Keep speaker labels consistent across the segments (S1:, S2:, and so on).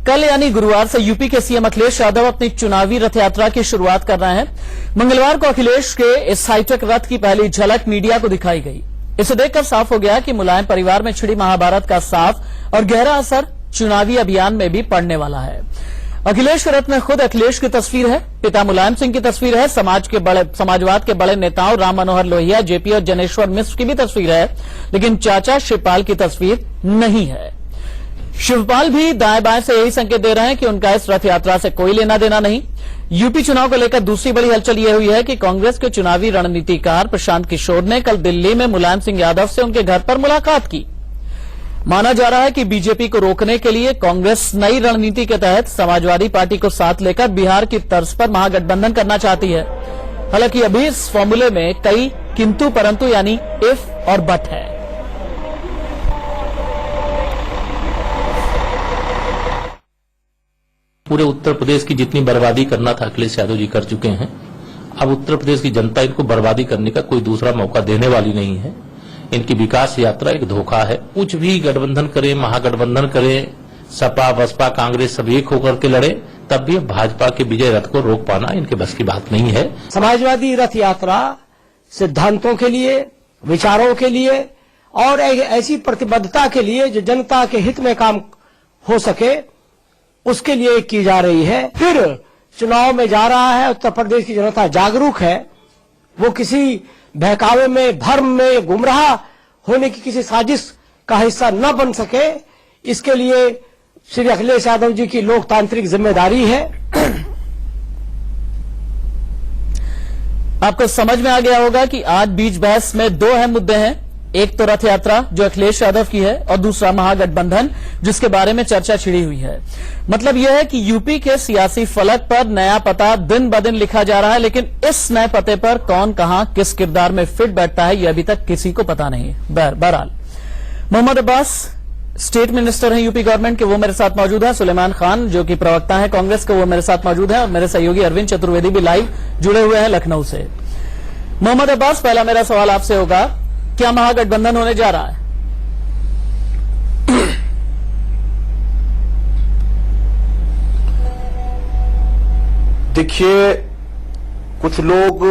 S1: कल यानी गुरुवार से यूपी के सीएम अखिलेश यादव अपनी चुनावी रथ यात्रा की शुरुआत कर रहे हैं। मंगलवार को अखिलेश के इस हाईटेक रथ की पहली झलक मीडिया को दिखाई गई। इसे देखकर साफ हो गया कि मुलायम परिवार में छिड़ी महाभारत का साफ और गहरा असर चुनावी अभियान में भी पड़ने वाला है। अखिलेश के रथ में खुद अखिलेश की तस्वीर है, पिता मुलायम सिंह की तस्वीर है, समाजवाद के बड़े नेताओं राम मनोहर लोहिया, जेपी और जनेश्वर मिश्र की भी तस्वीर है, लेकिन चाचा शिवपाल की तस्वीर नहीं है। शिवपाल भी दाएं बाएं से यही संकेत दे रहे हैं कि उनका इस रथ यात्रा से कोई लेना देना नहीं। यूपी चुनाव को लेकर दूसरी बड़ी हलचल यह हुई है कि कांग्रेस के चुनावी रणनीतिकार प्रशांत किशोर ने कल दिल्ली में मुलायम सिंह यादव से उनके घर पर मुलाकात की। माना जा रहा है कि बीजेपी को रोकने के लिए कांग्रेस नई रणनीति के तहत समाजवादी पार्टी को साथ लेकर बिहार की तर्ज पर महागठबंधन करना चाहती है। हालांकि अभी इस फॉर्मूले में कई किंतु परंतु यानी इफ और बट है।
S2: पूरे उत्तर प्रदेश की जितनी बर्बादी करना था अखिलेश यादव जी कर चुके हैं। अब उत्तर प्रदेश की जनता इनको बर्बादी करने का कोई दूसरा मौका देने वाली नहीं है। इनकी विकास यात्रा एक धोखा है। कुछ भी गठबंधन करें, महागठबंधन करें, सपा बसपा कांग्रेस सब एक होकर के लड़े, तब भी भाजपा के विजय रथ को रोक पाना इनके बस की बात नहीं है।
S3: समाजवादी रथ यात्रा सिद्धांतों के लिए, विचारों के लिए और ऐसी प्रतिबद्धता के लिए जो जनता के हित में काम हो सके उसके लिए की जा रही है। फिर चुनाव में जा रहा है, उत्तर प्रदेश की जनता जागरूक है, वो किसी बहकावे में, भ्रम में, गुमराह होने की किसी साजिश का हिस्सा न बन सके, इसके लिए श्री अखिलेश यादव जी की लोकतांत्रिक जिम्मेदारी है।
S1: आपको समझ में आ गया होगा कि आज बीच बहस में दो अहम मुद्दे हैं। एक तो रथ यात्रा जो अखिलेश यादव की है और दूसरा महागठबंधन जिसके बारे में चर्चा छिड़ी हुई है। मतलब यह है कि यूपी के सियासी फलक पर नया पता दिन ब दिन लिखा जा रहा है, लेकिन इस नए पते पर कौन कहां किस किरदार में फिट बैठता है यह अभी तक किसी को पता नहीं है। बहरहाल मोहम्मद अब्बास स्टेट मिनिस्टर हैं यूपी गवर्नमेंट के, वो मेरे साथ मौजूद है। सुलेमान खान जो कि प्रवक्ता है कांग्रेस के, वो मेरे साथ मौजूद है और मेरे सहयोगी अरविंद चतुर्वेदी भी लाइव जुड़े हुए हैं लखनऊ से। मोहम्मद अब्बास, पहला मेरा सवाल आपसे होगा, क्या महागठबंधन होने जा रहा है?
S4: देखिए, कुछ लोग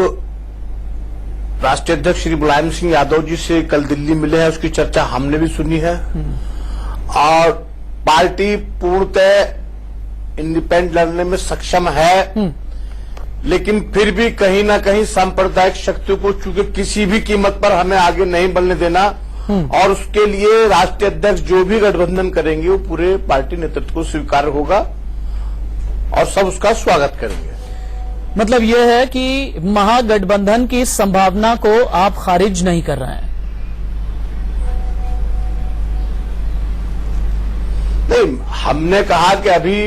S4: राष्ट्रीय अध्यक्ष श्री मुलायम सिंह यादव जी से कल दिल्ली मिले हैं, उसकी चर्चा हमने भी सुनी है और पार्टी पूर्णतः इंडिपेंडेंट लड़ने में सक्षम है, लेकिन फिर भी कहीं ना कहीं सांप्रदायिक शक्तियों को चूंकि किसी भी कीमत पर हमें आगे नहीं बढ़ने देना और उसके लिए राष्ट्रीय अध्यक्ष जो भी गठबंधन करेंगे वो पूरे पार्टी नेतृत्व को स्वीकार होगा और सब उसका स्वागत करेंगे।
S1: मतलब यह है कि महागठबंधन की संभावना को आप खारिज नहीं कर रहे हैं?
S4: नहीं, हमने कहा कि अभी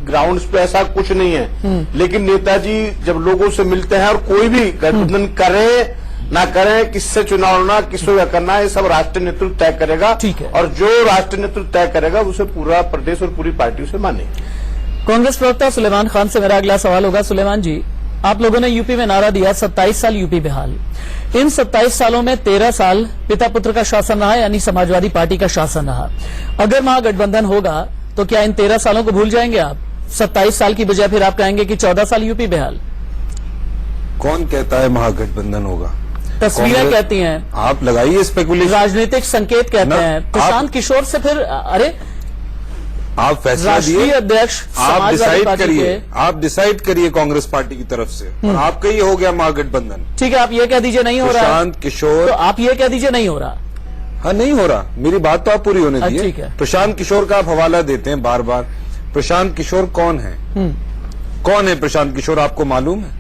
S4: ग्राउंड्स पे ऐसा कुछ नहीं है, लेकिन नेताजी जब लोगों से मिलते हैं और कोई भी गठबंधन करे ना करें, किससे चुनाव लड़ना, किसको क्या करना है, ये सब राष्ट्रीय नेतृत्व तय करेगा।
S1: ठीक है।
S4: और जो राष्ट्रीय नेतृत्व तय करेगा उसे पूरा प्रदेश और पूरी पार्टी उसे मानेगी।
S1: कांग्रेस प्रवक्ता सुलेमान खान से मेरा अगला सवाल होगा। सुलेमान जी, आप लोगों ने यूपी में नारा दिया 27 साल यूपी बेहाल। इन 27 सालों में 13 साल पिता पुत्र का शासन रहा, यानी समाजवादी पार्टी का शासन रहा। अगर महागठबंधन होगा तो क्या इन 13 सालों को भूल जाएंगे आप? 27 साल की बजाय फिर आप कहेंगे कि 14 साल यूपी बेहाल?
S5: कौन कहता है महागठबंधन होगा?
S1: तस्वीरें कहती हैं,
S5: आप लगाइए स्पेकुलेशन,
S1: राजनीतिक संकेत कहते हैं। प्रशांत किशोर से फिर अरे
S5: आप फैसला
S1: राष्ट्रीय
S5: दिए,
S1: अध्यक्ष
S5: आप डिसाइड करिए कांग्रेस पार्टी की तरफ से, और आपका ये हो गया महागठबंधन।
S1: ठीक है, आप ये कह दीजिए नहीं हो रहा।
S5: प्रशांत किशोर,
S1: तो आप ये कह दीजिए नहीं हो रहा।
S5: हाँ, नहीं हो रहा, मेरी बात तो आप पूरी होने
S1: ठीक
S5: दीजिए।
S1: है।
S5: प्रशांत किशोर का आप हवाला देते हैं बार बार। प्रशांत किशोर कौन है? कौन है प्रशांत किशोर, आपको मालूम है?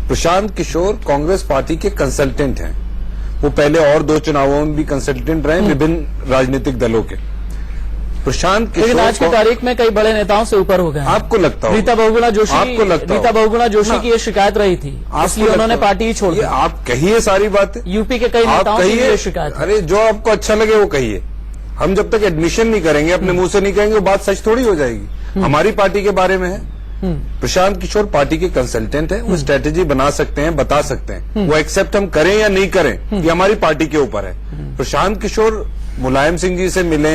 S5: प्रशांत किशोर कांग्रेस पार्टी के कंसल्टेंट हैं। वो पहले और 2 चुनावों में भी कंसल्टेंट रहे विभिन्न राजनीतिक दलों के। प्रशांत किशोर
S1: आज की तारीख में कई बड़े नेताओं से ऊपर हो गए।
S5: आपको लगता हो?
S1: रीता बहुगुणा जोशी,
S5: आपको लगता
S1: रीता बहुगुणा जोशी की ये शिकायत रही थी, इसलिए उन्होंने पार्टी ही छोड़ दी।
S5: आप कहिए सारी बातें,
S1: यूपी के कई नेताओं की ये शिकायत है।
S5: अरे जो आपको अच्छा लगे वो कहिए। हम जब तक एडमिशन नहीं करेंगे, अपने मुंह से नहीं कहेंगे, वो बात सच थोड़ी हो जाएगी। हमारी पार्टी के बारे में है। प्रशांत किशोर पार्टी के कंसल्टेंट हैं, वो स्ट्रेटेजी बना सकते हैं, बता सकते हैं। वो एक्सेप्ट हम करें या नहीं करें ये हमारी पार्टी के ऊपर है। प्रशांत किशोर मुलायम सिंह जी से मिले,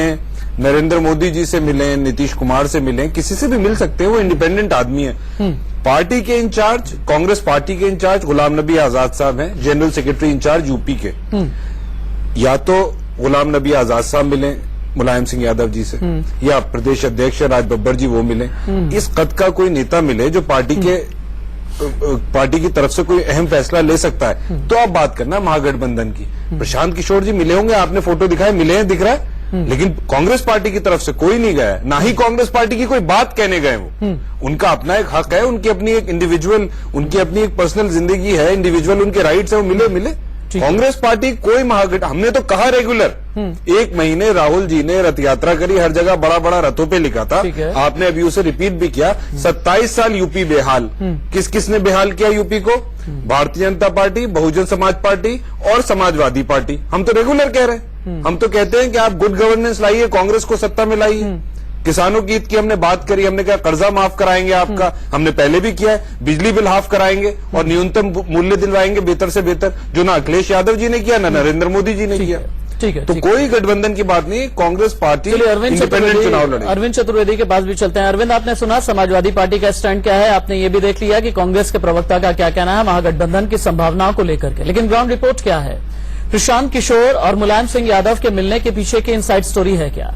S5: नरेंद्र मोदी जी से मिलें, नीतीश कुमार से मिलें, किसी से भी मिल सकते हैं, वो इंडिपेंडेंट आदमी है। पार्टी के इंचार्ज, कांग्रेस पार्टी के इंचार्ज गुलाम नबी आजाद साहब हैं, जनरल सेक्रेटरी इंचार्ज यूपी के। या तो गुलाम नबी आजाद साहब मिलें मुलायम सिंह यादव जी से, या प्रदेश अध्यक्ष राज बब्बर जी वो मिले। इस कद का कोई नेता मिले जो पार्टी की तरफ से कोई अहम फैसला ले सकता है, तो आप बात करना महागठबंधन की। प्रशांत किशोर जी मिले होंगे, आपने फोटो दिखाए, मिले हैं, दिख रहा है, लेकिन कांग्रेस पार्टी की तरफ से कोई नहीं गया, ना ही कांग्रेस पार्टी की कोई बात कहने गए वो। उनका अपना एक हक है, उनकी अपनी एक इंडिविजुअल, उनकी अपनी एक पर्सनल जिंदगी है, इंडिविजुअल उनके राइट्स है, वो मिले। कांग्रेस पार्टी कोई हमने तो कहा रेगुलर, 1 महीने राहुल जी ने रथ यात्रा करी, हर जगह बड़ा बड़ा रथों पे लिखा था, आपने अभी उसे रिपीट भी किया। 27 साल यूपी बेहाल, किसने बेहाल किया यूपी को? भारतीय जनता पार्टी, बहुजन समाज पार्टी और समाजवादी पार्टी। हम तो रेगुलर कह रहे हैं, हम तो कहते हैं कि आप गुड गवर्नेंस लाइए, कांग्रेस को सत्ता में लाइए। किसानों की हित की हमने बात करी, हमने कहा कर्जा माफ कराएंगे आपका, हमने पहले भी किया है, बिजली बिल हाफ कराएंगे और न्यूनतम मूल्य दिलवाएंगे बेहतर से बेहतर, जो ना अखिलेश यादव जी ने किया, ना नरेंद्र मोदी जी ने किया।
S1: ठीक है,
S5: तो कोई गठबंधन की बात नहीं, कांग्रेस पार्टी इंडिपेंडेंट चुनाव लड़ेगी।
S1: अरविंद चतुर्वेदी के पास भी चलते हैं। अरविंद, आपने सुना समाजवादी पार्टी का स्टैंड क्या है, आपने ये भी देख लिया कि कांग्रेस के प्रवक्ता का क्या कहना है महागठबंधन की संभावनाओं को लेकर के, लेकिन ग्राउंड रिपोर्ट क्या है? प्रशांत किशोर और मुलायम सिंह यादव के मिलने के पीछे की इनसाइड स्टोरी है क्या?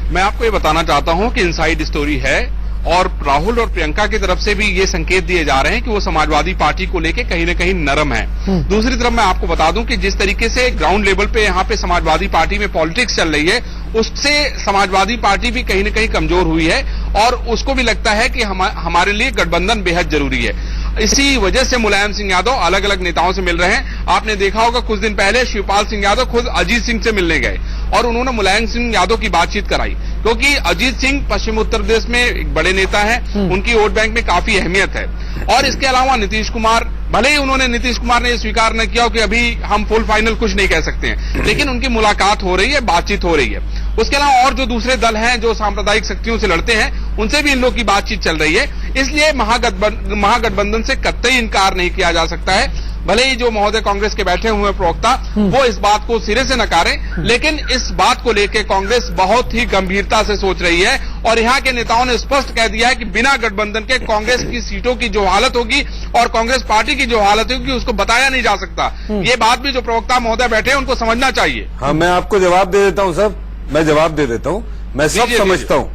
S6: मैं आपको ये बताना चाहता हूं कि इनसाइड स्टोरी है, और राहुल और प्रियंका की तरफ से भी ये संकेत दिए जा रहे हैं कि वो समाजवादी पार्टी को लेके कहीं न कहीं नरम है। दूसरी तरफ मैं आपको बता दूं कि जिस तरीके से ग्राउंड लेवल पे यहाँ पे समाजवादी पार्टी में पॉलिटिक्स चल रही है, उससे समाजवादी पार्टी भी कहीं न कहीं कमजोर हुई है, और उसको भी लगता है कि हमारे लिए गठबंधन बेहद जरूरी है। इसी वजह से मुलायम सिंह यादव अलग अलग नेताओं से मिल रहे हैं। आपने देखा होगा कुछ दिन पहले शिवपाल सिंह यादव खुद अजीत सिंह से मिलने गए और उन्होंने मुलायम सिंह यादव की बातचीत कराई, क्योंकि अजीत सिंह पश्चिम उत्तर प्रदेश में एक बड़े नेता है, उनकी वोट बैंक में काफी अहमियत है। और इसके अलावा नीतीश कुमार, भले ही नीतीश कुमार ने स्वीकार न किया कि अभी हम फुल फाइनल कुछ नहीं कह सकते हैं, लेकिन उनकी मुलाकात हो रही है, बातचीत हो रही है। उसके अलावा और जो दूसरे दल हैं जो सांप्रदायिक शक्तियों से लड़ते हैं, उनसे भी इन लोग की बातचीत चल रही है। इसलिए महागठबंधन से कतई इनकार नहीं किया जा सकता है। भले ही जो महोदय कांग्रेस के बैठे हुए प्रवक्ता वो इस बात को सिरे से नकारें, लेकिन इस बात को लेकर कांग्रेस बहुत ही गंभीरता से सोच रही है, और यहाँ के नेताओं ने स्पष्ट कह दिया है कि बिना गठबंधन के कांग्रेस की सीटों की जो हालत होगी और कांग्रेस पार्टी की जो हालत होगी उसको बताया नहीं जा सकता। ये बात भी जो प्रवक्ता महोदय बैठे हैं उनको समझना चाहिए।
S5: हाँ, मैं आपको जवाब दे देता हूँ सब, मैं जवाब दे देता हूँ, मैं सब समझता हूँ,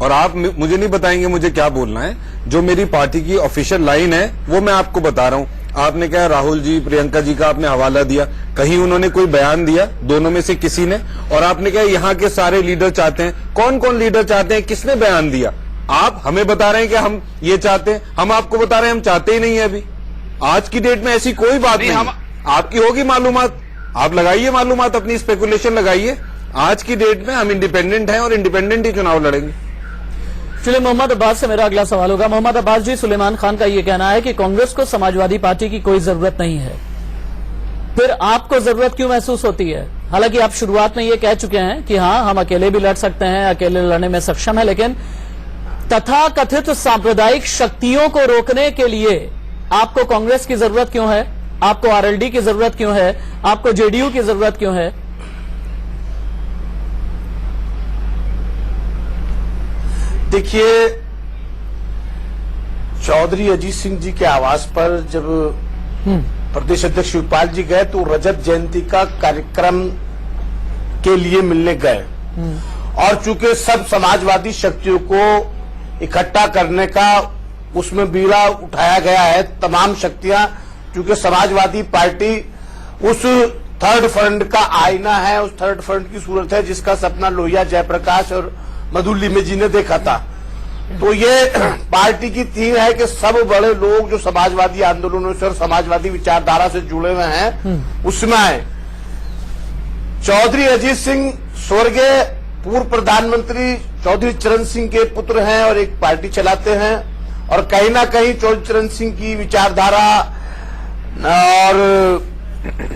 S5: और आप मुझे नहीं बताएंगे मुझे क्या बोलना है। जो मेरी पार्टी की ऑफिशियल लाइन है वो मैं आपको बता रहा हूँ। आपने क्या राहुल जी, प्रियंका जी का आपने हवाला दिया, कहीं उन्होंने कोई बयान दिया, दोनों में से किसी ने? और आपने क्या यहाँ के सारे लीडर चाहते हैं? कौन कौन लीडर चाहते हैं, किसने बयान दिया? आप हमें बता रहे हैं कि हम ये चाहते हैं, हम आपको बता रहे हैं हम चाहते ही नहीं है। अभी आज की डेट में ऐसी कोई बात नहीं। आपकी होगी मालूमात, आप लगाइए मालूमात, अपनी स्पेकुलेशन लगाइए। आज की डेट में हम इंडिपेंडेंट हैं और इंडिपेंडेंट ही चुनाव लड़ेंगे।
S1: चलिए, मोहम्मद अब्बास से मेरा अगला सवाल होगा। मोहम्मद अब्बास जी, सुलेमान खान का ये कहना है कि कांग्रेस को समाजवादी पार्टी की कोई जरूरत नहीं है, फिर आपको जरूरत क्यों महसूस होती है? हालांकि आप शुरुआत में ये कह चुके हैं कि हाँ, हम अकेले भी लड़ सकते हैं, अकेले लड़ने में सक्षम है, लेकिन तथाकथित सांप्रदायिक शक्तियों को रोकने के लिए आपको कांग्रेस की जरूरत क्यों है? आपको आरएलडी की जरूरत क्यों है? आपको जेडीयू की जरूरत क्यों है?
S4: देखिए, चौधरी अजीत सिंह जी के आवास पर जब प्रदेश अध्यक्ष शिवपाल जी गए तो रजत जयंती का कार्यक्रम के लिए मिलने गए, और चूंकि सब समाजवादी शक्तियों को इकट्ठा करने का उसमें बीड़ा उठाया गया है, तमाम शक्तियां, चूंकि समाजवादी पार्टी उस थर्ड फ्रंट का आईना है, उस थर्ड फ्रंट की सूरत है जिसका सपना लोहिया, जयप्रकाश और मधु लिमि जी ने देखा था। तो ये पार्टी की थीम है कि सब बड़े लोग जो समाजवादी आंदोलनों से और समाजवादी विचारधारा से जुड़े हुए हैं उसमें आए। चौधरी अजीत सिंह स्वर्गीय पूर्व प्रधानमंत्री चौधरी चरण सिंह के पुत्र हैं और एक पार्टी चलाते हैं, और कहीं ना कहीं चौधरी चरण सिंह की विचारधारा और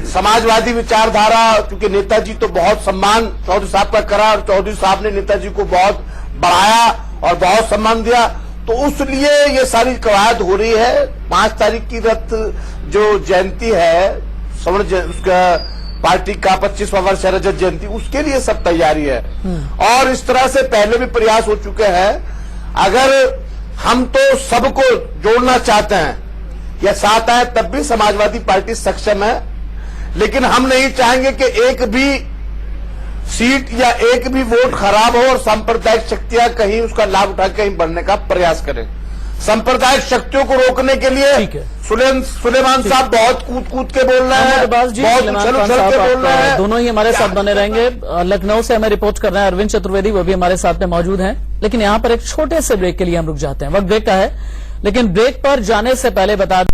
S4: समाजवादी विचारधारा, क्योंकि नेताजी तो बहुत सम्मान चौधरी साहब का करा और चौधरी साहब ने नेताजी को बहुत बढ़ाया और बहुत सम्मान दिया, तो उसलिए ये सारी कवायद हो रही है। 5 तारीख की रथ जो जयंती है, स्वर्ण उसका पार्टी का 25वां वर्ष है रजत जयंती, उसके लिए सब तैयारी है। और इस तरह से पहले भी प्रयास हो चुके हैं। अगर हम तो सबको जोड़ना चाहते हैं या साथ आए तब भी समाजवादी पार्टी सक्षम है, लेकिन हम नहीं चाहेंगे कि एक भी सीट या एक भी वोट खराब हो और सांप्रदायिक शक्तियां कहीं उसका लाभ उठा कहीं बढ़ने का प्रयास करें। सांप्रदायिक शक्तियों को रोकने के लिए
S1: ठीक है।
S4: सुलेमान साहब बहुत कूद के बोल रहे हैं,
S1: अब्बास जी,
S4: बहुत
S1: सुलेमान
S4: उछल
S1: खान
S4: उछल के
S1: साहब,
S4: बोल रहे
S1: आप
S4: हैं।
S1: दोनों ही हमारे साथ बने रहेंगे। लखनऊ से हमें रिपोर्ट कर रहे हैं अरविंद चतुर्वेदी, वो भी हमारे साथ में मौजूद हैं। लेकिन यहां पर एक छोटे से ब्रेक के लिए हम रुक जाते हैं, वक्त ब्रेक का है। लेकिन ब्रेक पर जाने से पहले बता दें,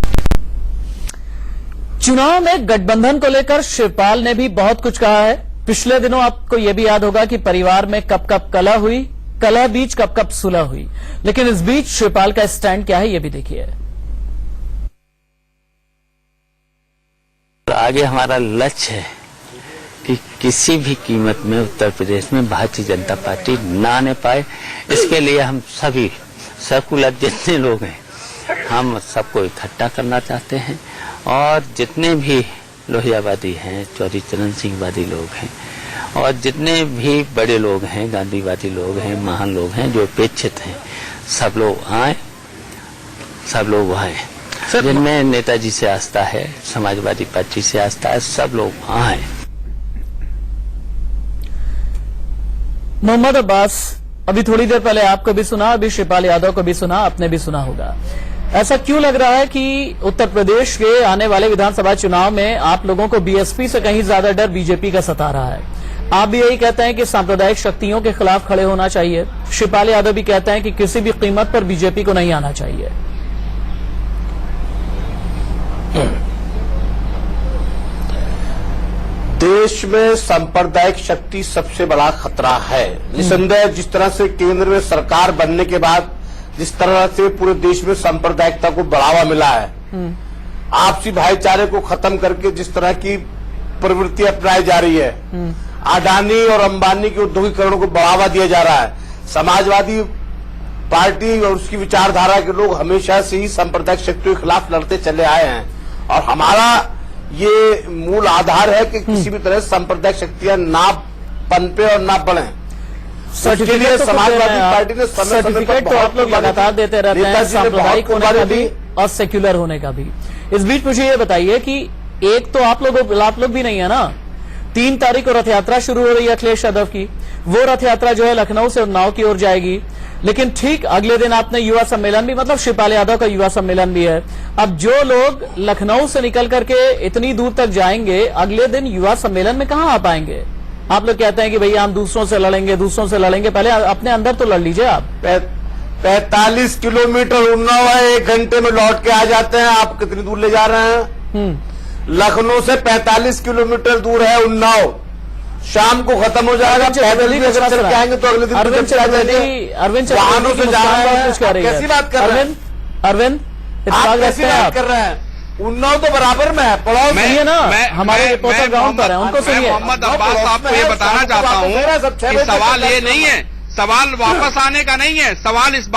S1: चुनाव में गठबंधन को लेकर शिवपाल ने भी बहुत कुछ कहा है। पिछले दिनों आपको यह भी याद होगा कि परिवार में कब कब कलह हुई, कलह बीच कब कब सुलह हुई। लेकिन इस बीच शिवपाल का स्टैंड क्या है, यह भी देखिए।
S7: आगे हमारा लक्ष्य है कि किसी भी कीमत में उत्तर प्रदेश में भारतीय जनता पार्टी ना आने पाए। इसके लिए हम सभी सर्कुलर जितने लोग हैं, हम सबको इकट्ठा करना चाहते हैं। और जितने भी लोहियावादी हैं, चौधरी चरण सिंह वादी लोग हैं, और जितने भी बड़े लोग हैं, गांधीवादी लोग हैं, महान लोग हैं जो अपेक्षित हैं, सब लोग आए, सब लोग आए। जिनमें नेताजी से आस्था है, समाजवादी पार्टी से आस्था है, सब लोग आए।
S1: मोहम्मद अब्बास, अभी थोड़ी देर पहले आपको भी सुना, अभी शिवपाल यादव को भी सुना, आपने भी सुना होगा। ऐसा क्यों लग रहा है कि उत्तर प्रदेश के आने वाले विधानसभा चुनाव में आप लोगों को बीएसपी से कहीं ज्यादा डर बीजेपी का सता रहा है? आप भी यही कहते हैं कि सांप्रदायिक शक्तियों के खिलाफ खड़े होना चाहिए। शिवपाल यादव भी कहते हैं कि किसी भी कीमत पर बीजेपी को नहीं आना चाहिए।
S4: देश में सांप्रदायिक शक्ति सबसे बड़ा खतरा है। निसंदेह जिस तरह से केंद्र में सरकार बनने के बाद जिस तरह से पूरे देश में सांप्रदायिकता को बढ़ावा मिला है, आपसी भाईचारे को खत्म करके जिस तरह की प्रवृत्ति अपनाई जा रही है, अडानी और अंबानी के उद्योगीकरण को बढ़ावा दिया जा रहा है, समाजवादी पार्टी और उसकी विचारधारा के लोग हमेशा से ही सांप्रदायिक शक्तियों के खिलाफ लड़ते चले आए हैं। और हमारा ये मूल आधार है कि किसी भी तरह सांप्रदायिक शक्तियां ना पनपे और ना बढ़े। उसके लिए समाजवादी पार्टी ने
S1: सर्टिफिकेट तो आप लोग लगातार देते रहते हैं, सांप्रदायिक होने का भी और सेक्युलर होने का भी। इस बीच मुझे ये बताइए कि एक तो आप लोग भी नहीं है ना, 3 तारीख को रथ यात्रा शुरू हो रही है अखिलेश यादव की। वो रथ यात्रा जो है लखनऊ से उन्नाव की ओर जाएगी, लेकिन ठीक अगले दिन आपने युवा सम्मेलन भी, मतलब शिवपाल यादव का युवा सम्मेलन भी है। अब जो लोग लखनऊ से निकल करके इतनी दूर तक जाएंगे, अगले दिन युवा सम्मेलन में कहां आ पाएंगे? आप लोग कहते हैं कि भैया हम दूसरों से लड़ेंगे, पहले अपने अंदर तो लड़ लीजिए आप।
S4: 45 किलोमीटर उन्नाव है, 1 घंटे में लौट के आ जाते हैं। आप कितनी दूर ले जा रहे हैं? लखनऊ से 45 किलोमीटर दूर है उन्नाव, शाम को खत्म हो जाएगा। पैदल भी अगर चल के आएंगे तो अगले दिन
S1: अरविंद चतुर्वेदी
S4: वाहनों से जा रहे हैं।
S1: कुछ कह रही है।
S4: कैसी बात कर रहे हैं
S1: अरविंद?
S4: आप कैसी बात कर रहे हैं? उन्नाव तो बराबर में है, पड़ोस में है ना।
S1: हमारे रिपोर्टर ग्राउंड पर है, उनको सुनिए।
S6: मोहम्मद अब्बास आपको ये बताना चाहता हूँ कि सवाल ये नहीं है, सवाल वापस आने का नहीं है, सवाल इस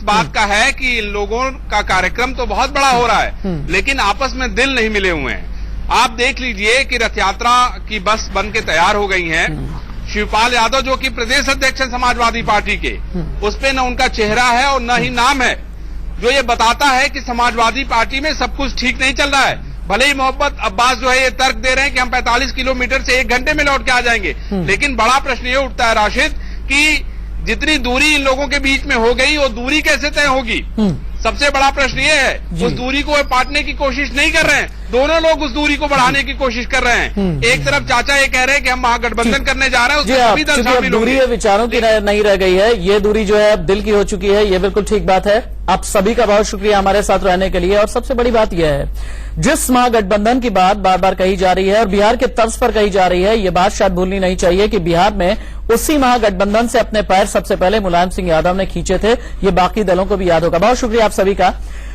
S6: बात का है कि इन लोगों का कार्यक्रम तो बहुत बड़ा हो रहा है, लेकिन आपस में दिल नहीं मिले हुए हैं। आप देख लीजिए कि रथ यात्रा की बस बन के तैयार हो गई है। शिवपाल यादव जो कि प्रदेश अध्यक्ष है समाजवादी पार्टी के, उस पे न उनका चेहरा है और न ही नाम है, जो ये बताता है कि समाजवादी पार्टी में सब कुछ ठीक नहीं चल रहा है। भले ही मोहम्मद अब्बास जो है ये तर्क दे रहे हैं कि हम 45 किलोमीटर से 1 घंटे में लौट के आ जाएंगे, लेकिन बड़ा प्रश्न ये उठता है राशिद कि जितनी दूरी इन लोगों के बीच में हो गई वो दूरी कैसे तय होगी? सबसे बड़ा प्रश्न ये है, उस दूरी को पाटने की कोशिश नहीं कर रहे हैं, दोनों लोग उस दूरी को बढ़ाने की कोशिश कर रहे हैं। एक तरफ चाचा ये कह रहे हैं कि हम महागठबंधन करने जा रहे हैं, उसमें सभी दल शामिल
S1: दूरी
S6: होंगे।
S1: विचारों की नहीं रह गई है, ये दूरी जो है अब दिल की हो चुकी है। ये बिल्कुल ठीक बात है। आप सभी का बहुत शुक्रिया हमारे साथ रहने के लिए। और सबसे बड़ी बात यह है, जिस महागठबंधन की बात बार बार कही जा रही है और बिहार के तर्ज पर कही जा रही है, ये बात शायद भूलनी नहीं चाहिए कि बिहार में उसी महागठबंधन से अपने पैर सबसे पहले मुलायम सिंह यादव ने खींचे थे। ये बाकी दलों को भी याद होगा। बहुत शुक्रिया आप सभी का।